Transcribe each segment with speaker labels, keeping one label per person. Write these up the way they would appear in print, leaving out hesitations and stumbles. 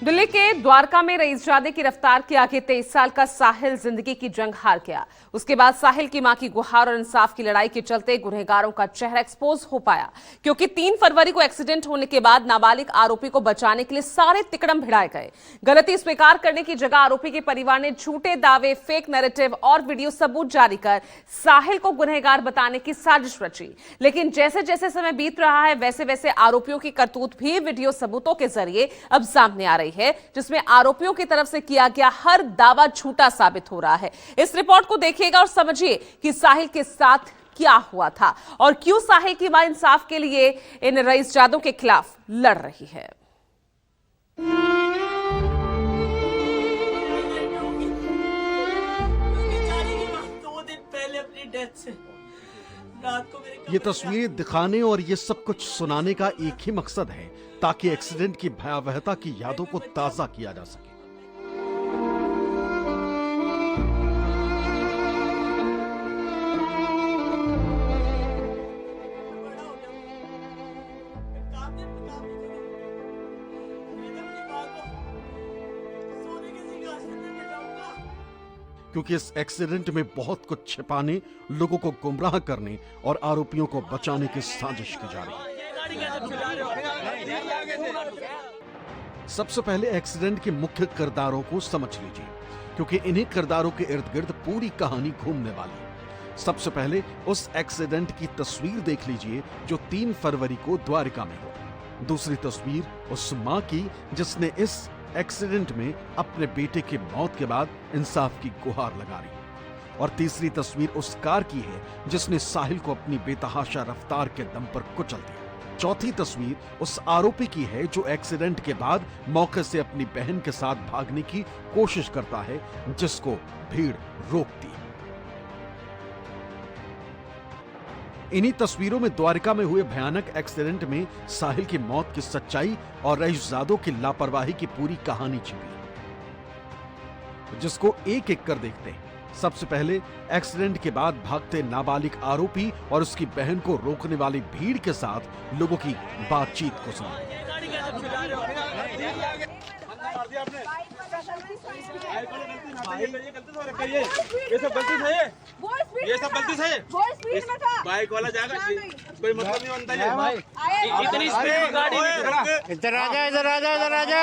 Speaker 1: दिल्ली के द्वारका में रईसजादे की रफ्तार के आगे 23 साल का साहिल जिंदगी की जंग हार गया। उसके बाद साहिल की मां की गुहार और इंसाफ की लड़ाई के चलते गुनहगारों का चेहरा एक्सपोज हो पाया, क्योंकि 3 फरवरी को एक्सीडेंट होने के बाद नाबालिग आरोपी को बचाने के लिए सारे तिकड़म भिड़ाए गए। गलती स्वीकार करने की जगह आरोपी के परिवार ने झूठे दावे, फेक नैरेटिव और वीडियो सबूत जारी कर साहिल को गुनहगार बताने की साजिश रची। लेकिन जैसे जैसे समय बीत रहा है, वैसे वैसे आरोपियों की करतूत भी वीडियो सबूतों के जरिए अब सामने आ रही है, जिसमें आरोपियों की तरफ से किया गया हर दावा झूठा साबित हो रहा है। इस रिपोर्ट को देखिएगा और समझिए कि साहिल के साथ क्या हुआ था और क्यों साहिल की मां इंसाफ के लिए इन रईसजादों के खिलाफ लड़ रही है।
Speaker 2: ये तस्वीरें दिखाने और ये सब कुछ सुनाने का एक ही मकसद है, ताकि एक्सीडेंट की भयावहता की यादों को ताजा किया जा सके। क्योंकि इस एक्सीडेंट में बहुत कुछ छिपाने, लोगों को गुमराह करने और आरोपियों को बचाने की साजिश की जा रही है। सबसे पहले एक्सीडेंट के मुख्य किरदारों को समझ लीजिए, क्योंकि इन्हीं किरदारों के इर्द गिर्द पूरी कहानी घूमने वाली है। सबसे पहले उस एक्सीडेंट की तस्वीर देख लीजिए जो 3 फरवरी को द्वारका में हुआ। दूसरी तस्वीर उस मां की जिसने इस एक्सीडेंट में अपने बेटे की मौत के बाद इंसाफ की गुहार लगा रही। और तीसरी तस्वीर उस कार की है जिसने साहिल को अपनी बेतहाशा रफ्तार के दम पर कुचल दिया। चौथी तस्वीर उस आरोपी की है जो एक्सीडेंट के बाद मौके से अपनी बहन के साथ भागने की कोशिश करता है, जिसको भीड़ रोकती है। इन्हीं तस्वीरों में द्वारका में हुए भयानक एक्सीडेंट में साहिल की मौत की सच्चाई और रईसजादों की लापरवाही की पूरी कहानी छिपी है, जिसको एक एक कर देखते हैं। सबसे पहले एक्सीडेंट के बाद भागते नाबालिग आरोपी और उसकी बहन को रोकने वाली भीड़ के साथ लोगों की बातचीत को सुना।
Speaker 3: ये सब गलती से है, ये सब गलती से है। बाइक वाला जाएगा, कोई मतलब नहीं बनता है भाई। इतनी स्पीड में गाड़ी
Speaker 4: इधर आजा, इधर आजा, इधर आजा,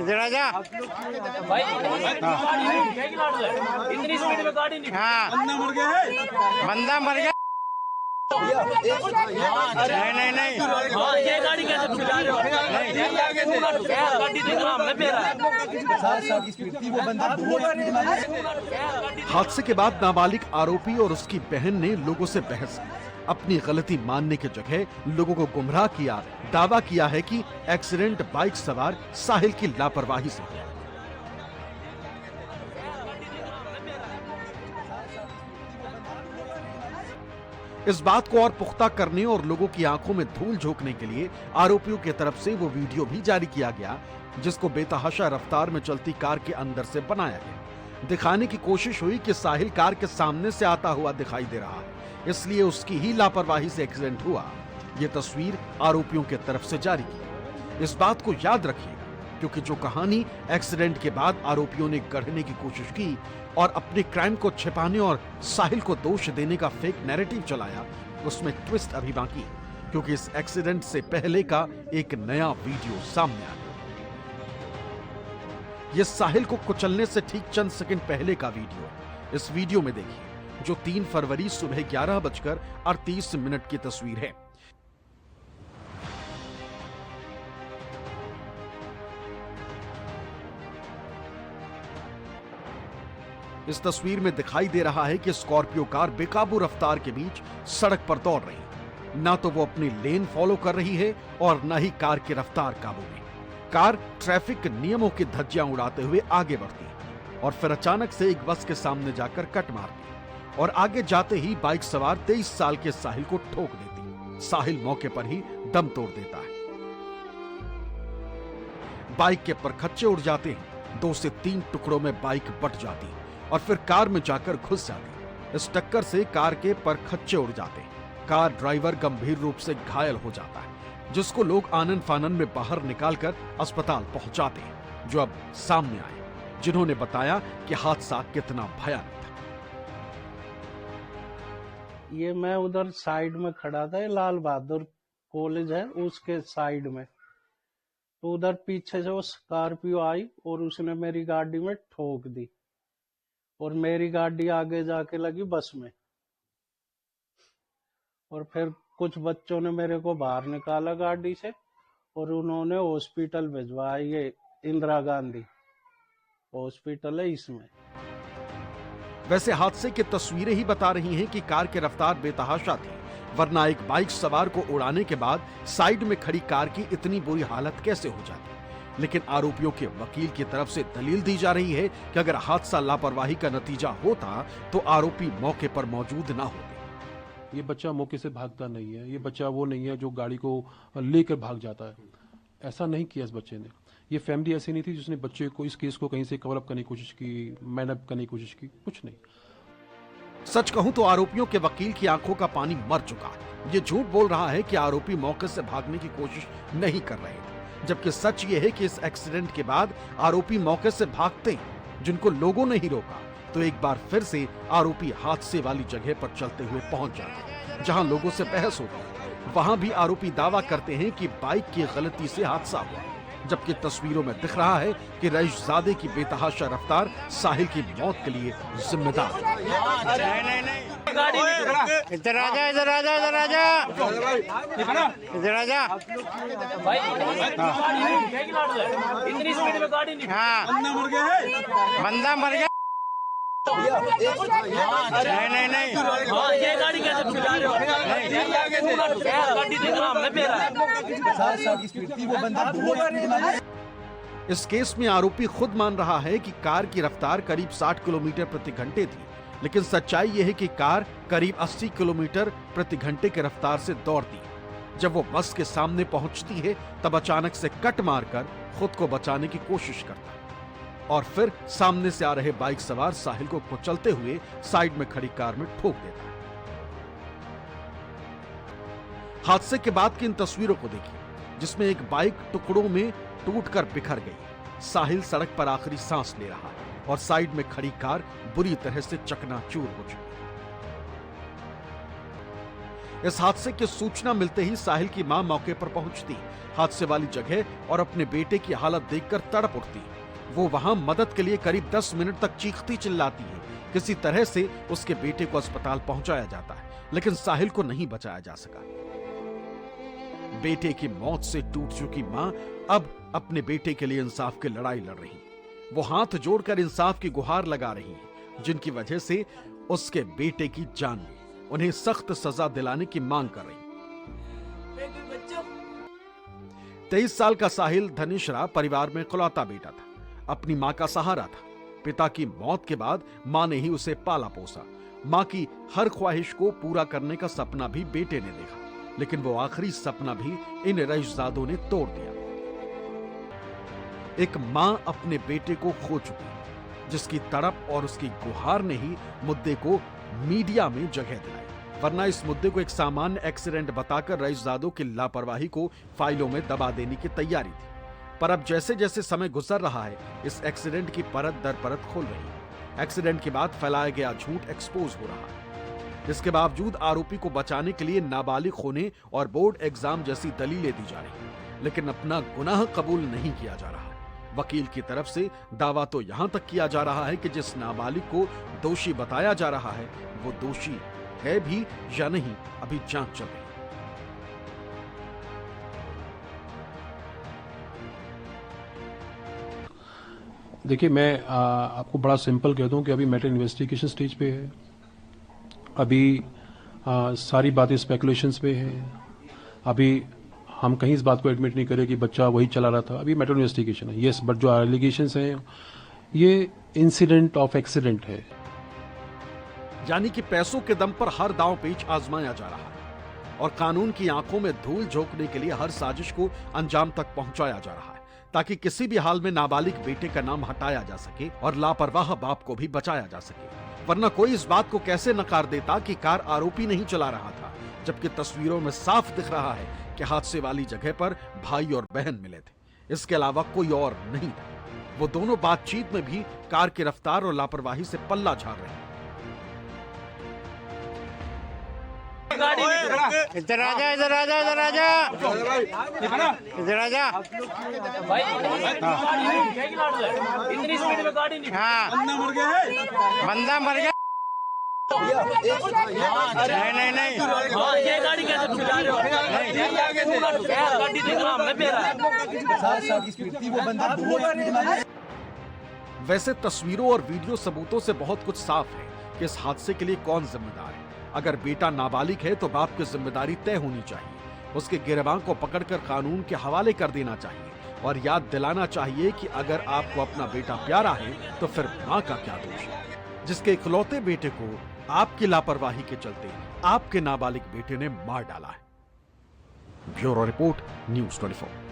Speaker 4: इधर आजा
Speaker 3: भाई। इतनी स्पीड में गाड़ी नहीं।
Speaker 4: हाँ,
Speaker 3: बंदा मर गया है,
Speaker 4: बंदा मर गया। नहीं नहीं
Speaker 3: हाँ, ये गाड़ी कैसे चला रहे हो? गाड़ी देख रहा मैं मेरा।
Speaker 2: हादसे के बाद नाबालिग आरोपी और उसकी बहन ने लोगों से बहस की। अपनी गलती मानने की जगह लोगों को गुमराह किया, दावा किया है कि एक्सीडेंट बाइक सवार साहिल की लापरवाही से हुआ। इस बात को और पुख्ता करने और लोगों की आंखों में धूल झोंकने के लिए आरोपियों की तरफ से वो वीडियो भी जारी किया गया, जिसको बेतहाशा रफ्तार में चलती कार के अंदर से बनाया गया। दिखाने की कोशिश हुई कि साहिल कार के सामने से आता हुआ दिखाई दे रहा है, इसलिए उसकी ही लापरवाही से एक्सीडेंट हुआ। ये तस्वीर आरोपियों की तरफ से जारी की। इस बात को याद रखिएगा, क्योंकि जो कहानी एक्सीडेंट के बाद आरोपियों ने गढ़ने की कोशिश की और अपने क्राइम को छिपाने और साहिल को दोष देने का फेक नैरेटिव चलाया, उसमें ट्विस्ट अभी बाकी है, क्योंकि इस एक्सीडेंट से पहले का एक नया वीडियो सामने आया। यह साहिल को कुचलने से ठीक चंद सेकंड पहले का वीडियो है। इस वीडियो में देखिए, जो 3 फरवरी सुबह 11:38 की तस्वीर है। इस तस्वीर में दिखाई दे रहा है कि स्कॉर्पियो कार बेकाबू रफ्तार के बीच सड़क पर दौड़ रही है। ना तो वो अपनी लेन फॉलो कर रही है और न ही कार की रफ्तार काबू में। कार ट्रैफिक नियमों की धज्जियां उड़ाते हुए आगे बढ़ती है और फिर अचानक से एक बस के सामने जाकर कट मारती है और आगे जाते ही बाइक सवार 23 साल के साहिल को ठोक देती। साहिल मौके पर ही दम तोड़ देता है। बाइक के परखच्चे उड़ जाते हैं। 2 से 3 टुकड़ों में बाइक बट जाती है और फिर कार में जाकर घुस जाती। इस टक्कर से कार के परखच्चे उड़ जाते हैं। कार ड्राइवर गंभीर रूप से घायल हो जाता है। जिसको लोग आनन फानन में बाहर निकालकर अस्पताल पहुंचाते हैं, जो अब सामने आए, जिन्होंने बताया कि हादसा कितना भयानक था।
Speaker 5: ये मैं उधर साइड में खड़ा था, लाल बहादुर कॉलेज है उसके साइड में, तो उधर पीछे से वो स्कॉर्पियो आई और उसने मेरी गाड़ी में ठोक दी और मेरी गाड़ी आगे जाके लगी बस में। और फिर कुछ बच्चों ने मेरे को बाहर निकाला गाड़ी से और उन्होंने हॉस्पिटल भिजवाया। ये इंदिरा गांधी हॉस्पिटल है इसमें।
Speaker 2: वैसे हादसे की तस्वीरें ही बता रही हैं कि कार की रफ्तार बेतहाशा थी, वरना एक बाइक सवार को उड़ाने के बाद साइड में खड़ी कार की इतनी बुरी हालत कैसे हो जाती। लेकिन आरोपियों के वकील की तरफ से दलील दी जा रही है कि अगर हादसा लापरवाही का नतीजा होता तो आरोपी मौके पर मौजूद ना होते।
Speaker 6: ये बच्चा मौके से भागता नहीं है, ये बच्चा वो नहीं है जो गाड़ी को लेकर भाग जाता है। ऐसा नहीं किया इस बच्चे ने। ये फैमिली ऐसी नहीं थी जिसने बच्चे को, इस केस को कहीं से कवर अप करने की कोशिश की, मैन अप करने की कोशिश की, कुछ नहीं।
Speaker 2: सच कहूं तो आरोपियों के वकील की आंखों का पानी मर चुका है। ये झूठ बोल रहा है कि आरोपी मौके से भागने की कोशिश नहीं कर रहे थे, जबकि सच ये है कि इस एक्सीडेंट के बाद आरोपी मौके से भागते हैं, जिनको लोगों ने ही रोका तो एक बार फिर से आरोपी हादसे वाली जगह पर चलते हुए पहुंच जाते, जहां लोगों से बहस होती। वहां भी आरोपी दावा करते हैं कि बाइक की गलती से हादसा हुआ, जबकि तस्वीरों में दिख रहा है कि रईसजादे की बेतहाशा रफ्तार साहिल की मौत के लिए जिम्मेदार है।
Speaker 4: इधर आजा, इधर आजा, इधर आजा, इधर आजा।
Speaker 3: इतनी स्पीड में गाड़ी नहीं।
Speaker 4: हाँ, बंदा मर गया। नहीं नहीं
Speaker 3: ये गाड़ी कैसे चला रहे हो? गाड़ी देख रहा हमने मेरा।
Speaker 2: इस केस में आरोपी खुद मान रहा है कि कार की रफ्तार करीब 60 किलोमीटर प्रति घंटे थी, लेकिन सच्चाई यह है कि कार करीब 80 किलोमीटर प्रति घंटे की रफ्तार से दौड़ती है। जब वो बस के सामने पहुंचती है तब अचानक से कट मारकर खुद को बचाने की कोशिश करता है और फिर सामने से आ रहे बाइक सवार साहिल को कुचलते हुए साइड में खड़ी कार में ठोक देता है। हादसे के बाद की इन तस्वीरों को देखिए, जिसमें एक बाइक टुकड़ों में टूटकर बिखर गई। साहिल सड़क पर आखिरी सांस ले रहा है और साइड में खड़ी कार बुरी तरह से चकनाचूर हो चुकी है। इस हादसे की सूचना मिलते ही साहिल की मां मौके पर पहुंचती, हादसे वाली जगह और अपने बेटे की हालत देखकर तड़प उठती। वो वहां मदद के लिए करीब 10 मिनट तक चीखती चिल्लाती है। किसी तरह से उसके बेटे को अस्पताल पहुंचाया जाता है, लेकिन साहिल को नहीं बचाया जा सका। बेटे की मौत से टूट चुकी मां अब अपने बेटे के लिए इंसाफ की लड़ाई लड़ रही। वो हाथ जोड़कर इंसाफ की गुहार लगा रही है, जिनकी वजह से उसके बेटे की जान गई। उन्हें सख्त सजा दिलाने की मांग कर रही। 23 साल का साहिल धनिश्रा परिवार में इकलौता बेटा था, अपनी मां का सहारा था। पिता की मौत के बाद मां ने ही उसे पाला पोसा। मां की हर ख्वाहिश को पूरा करने का सपना भी बेटे ने देखा, लेकिन वो आखिरी सपना भी इन रईसजादों ने तोड़ दिया। एक मां अपने बेटे को खो चुकी, जिसकी तड़प और उसकी गुहार ने ही मुद्दे को मीडिया में जगह दिलाई, वरना इस मुद्दे को एक सामान्य एक्सीडेंट बताकर रईसजादों की लापरवाही को फाइलों में दबा देने की तैयारी थी। पर अब जैसे जैसे समय गुजर रहा है, इस एक्सीडेंट की परत दर परत खुल रही है। एक्सीडेंट के बाद फैलाया गया झूठ एक्सपोज हो रहा है। इसके बावजूद आरोपी को बचाने के लिए नाबालिग होने और बोर्ड एग्जाम जैसी दलीलें दी जा रही हैं, लेकिन अपना गुनाह कबूल नहीं किया जा रहा। वकील की तरफ से दावा तो यहां तक किया जा रहा है कि जिस नाबालिग को दोषी बताया जा रहा है वो दोषी है भी या नहीं, अभी जांच चल रही है।
Speaker 6: देखिए, मैं आपको बड़ा सिंपल कह दूं कि अभी मैटर इन्वेस्टिगेशन स्टेज पे है। अभी सारी बातें स्पेकुलेशंस पे है। अभी हम कहीं इस बात को एडमिट नहीं करें कि बच्चा वही चला रहा था। अभी मैटर इन्वेस्टिगेशन है, यस, बट जो एलिगेशंस हैं ये इंसिडेंट ऑफ एक्सीडेंट है।
Speaker 2: यानी कि पैसों के दम पर हर दांव पेच आजमाया जा रहा है और कानून की आंखों में धूल झोंकने के लिए हर साजिश को अंजाम तक पहुंचाया जा रहा है, ताकि किसी भी हाल में नाबालिग बेटे का नाम हटाया जा सके और लापरवाह बाप को भी बचाया जा सके। वरना कोई इस बात को कैसे नकार देता कि कार आरोपी नहीं चला रहा था, जबकि तस्वीरों में साफ दिख रहा है कि हादसे वाली जगह पर भाई और बहन मिले थे। इसके अलावा कोई और नहीं था। वो दोनों बातचीत में भी कार की रफ्तार और लापरवाही से पल्ला झाड़ रहे हैं।
Speaker 4: इधर आजा, इधर आजा, इधर आजा, इधर आजा।
Speaker 3: इतनी स्पीड में गाड़ी नहीं।
Speaker 4: हाँ,
Speaker 3: बंदा मर गया है।
Speaker 4: बंदा मर गया। नहीं नहीं नहीं,
Speaker 3: ये गाड़ी कैसे तुम जा रहे हो? गाड़ी देख रहा मैं पे रहा।
Speaker 2: वैसे तस्वीरों और वीडियो सबूतों से बहुत कुछ साफ है कि इस हादसे के लिए कौन जिम्मेदार है। अगर बेटा नाबालिग है तो बाप की जिम्मेदारी तय होनी चाहिए। उसके गिरबान को पकड़कर कानून के हवाले कर देना चाहिए और याद दिलाना चाहिए कि अगर आपको अपना बेटा प्यारा है तो फिर मां का क्या दोष है, जिसके इकलौते बेटे को आपकी लापरवाही के चलते आपके नाबालिग बेटे ने मार डाला है। Bureau report, news 24।